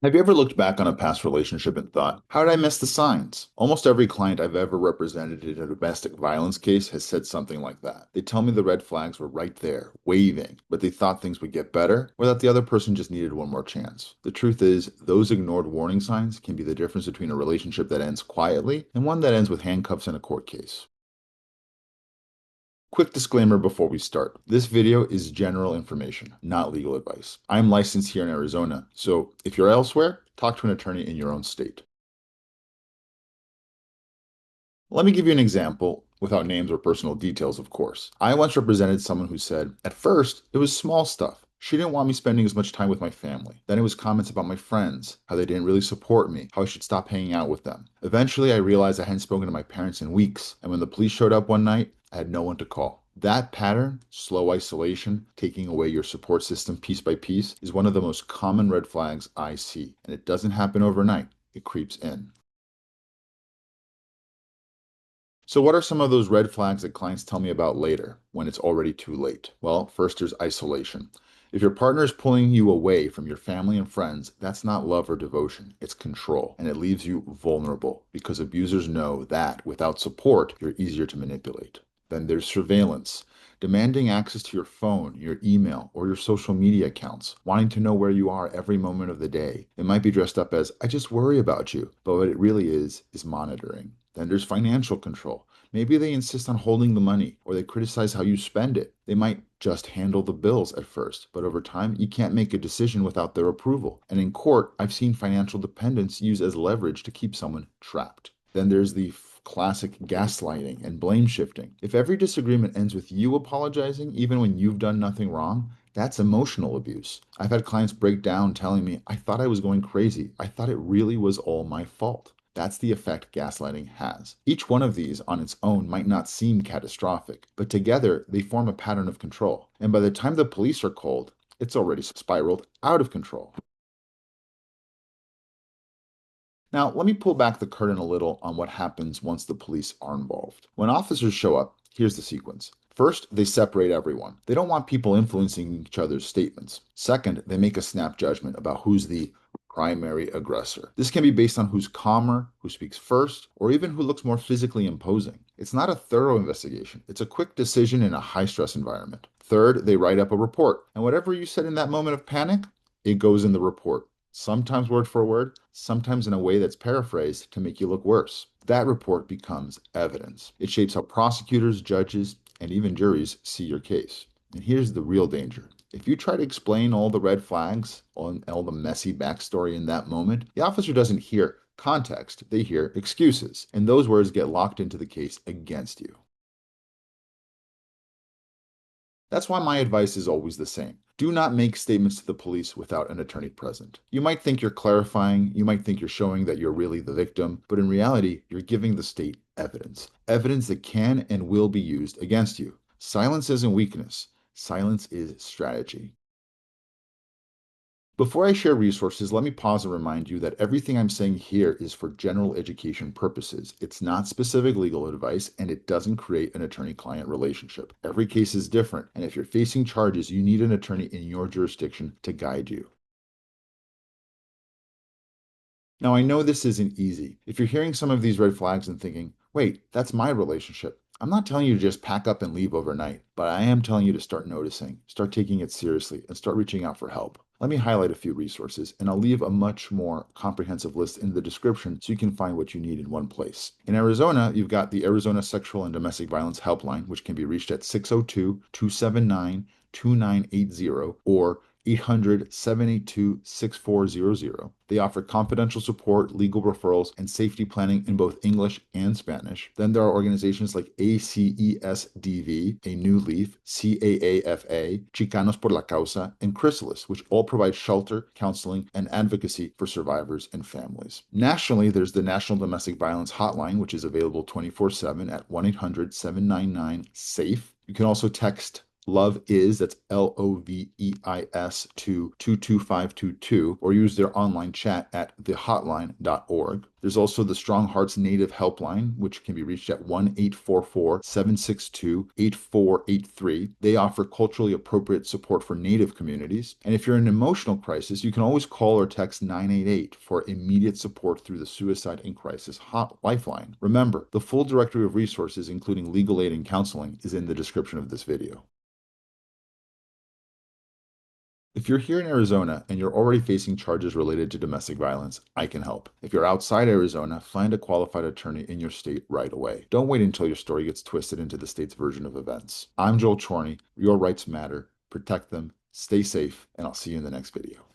Have you ever looked back on a past relationship and thought, how did I miss the signs? Almost every client I've ever represented in a domestic violence case has said something like that. They tell me the red flags were right there, waving, but they thought things would get better or that the other person just needed one more chance. The truth is, those ignored warning signs can be the difference between a relationship that ends quietly and one that ends with handcuffs in a court case. Quick disclaimer before we start. This video is general information, not legal advice. I'm licensed here in Arizona, so if you're elsewhere, talk to an attorney in your own state. Let me give you an example without names or personal details, of course. I once represented someone who said, at first, it was small stuff. She didn't want me spending as much time with my family. Then it was comments about my friends, how they didn't really support me, how I should stop hanging out with them. Eventually, I realized I hadn't spoken to my parents in weeks, and when the police showed up one night, I had no one to call. That pattern, slow isolation, taking away your support system piece by piece, is one of the most common red flags I see, and it doesn't happen overnight. It creeps in. So what are some of those red flags that clients tell me about later when it's already too late? Well, first there's isolation. If your partner is pulling you away from your family and friends, that's not love or devotion, it's control, and it leaves you vulnerable because abusers know that without support, you're easier to manipulate. Then there's surveillance. Demanding access to your phone, your email, or your social media accounts, wanting to know where you are every moment of the day. It might be dressed up as, I just worry about you, but what it really is monitoring. Then there's financial control. Maybe they insist on holding the money, or they criticize how you spend it. They might just handle the bills at first, but over time, you can't make a decision without their approval. And in court, I've seen financial dependence used as leverage to keep someone trapped. Then there's the classic gaslighting and blame shifting. If every disagreement ends with you apologizing, even when you've done nothing wrong, that's emotional abuse. I've had clients break down telling me, I thought I was going crazy. I thought it really was all my fault. That's the effect gaslighting has. Each one of these on its own might not seem catastrophic, but together they form a pattern of control. And by the time the police are called, it's already spiraled out of control. Now, let me pull back the curtain a little on what happens once the police are involved. When officers show up, here's the sequence. First, they separate everyone. They don't want people influencing each other's statements. Second, they make a snap judgment about who's the primary aggressor. This can be based on who's calmer, who speaks first, or even who looks more physically imposing. It's not a thorough investigation. It's a quick decision in a high-stress environment. Third, they write up a report, and whatever you said in that moment of panic, it goes in the report. Sometimes word for word, sometimes in a way that's paraphrased to make you look worse. That report becomes evidence. It shapes how prosecutors, judges, and even juries see your case. And here's the real danger. If you try to explain all the red flags, all the messy backstory in that moment, the officer doesn't hear context, they hear excuses, and those words get locked into the case against you. That's why my advice is always the same. Do not make statements to the police without an attorney present. You might think you're clarifying, you might think you're showing that you're really the victim, but in reality, you're giving the state evidence. Evidence that can and will be used against you. Silence isn't weakness. Silence is strategy. Before I share resources, let me pause and remind you that everything I'm saying here is for general education purposes. It's not specific legal advice, and it doesn't create an attorney-client relationship. Every case is different, and if you're facing charges, you need an attorney in your jurisdiction to guide you. Now, I know this isn't easy. If you're hearing some of these red flags and thinking, wait, that's my relationship, I'm not telling you to just pack up and leave overnight, but I am telling you to start noticing, start taking it seriously, and start reaching out for help. Let me highlight a few resources, and I'll leave a much more comprehensive list in the description so you can find what you need in one place. In Arizona, you've got the Arizona Sexual and Domestic Violence Helpline, which can be reached at 602-279-2980 or 800-782-6400. They offer confidential support, legal referrals, and safety planning in both English and Spanish. Then there are organizations like ACESDV, A New Leaf, CAAFA, Chicanos por la Causa, and Chrysalis, which all provide shelter, counseling, and advocacy for survivors and families. Nationally, there's the National Domestic Violence Hotline, which is available 24/7 at 1-800-799-SAFE. You can also text LOVEIS, that's LOVEIS to 22522, or use their online chat at thehotline.org. There's also the StrongHearts Native Helpline, which can be reached at 1-844-762-8483. They offer culturally appropriate support for Native communities. And if you're in an emotional crisis, you can always call or text 988 for immediate support through the Suicide in Crisis Lifeline. Remember, the full directory of resources, including legal aid and counseling, is in the description of this video. If you're here in Arizona and you're already facing charges related to domestic violence, I can help. If you're outside Arizona, find a qualified attorney in your state right away. Don't wait until your story gets twisted into the state's version of events. I'm Joel Chorny. Your rights matter. Protect them. Stay safe, and I'll see you in the next video.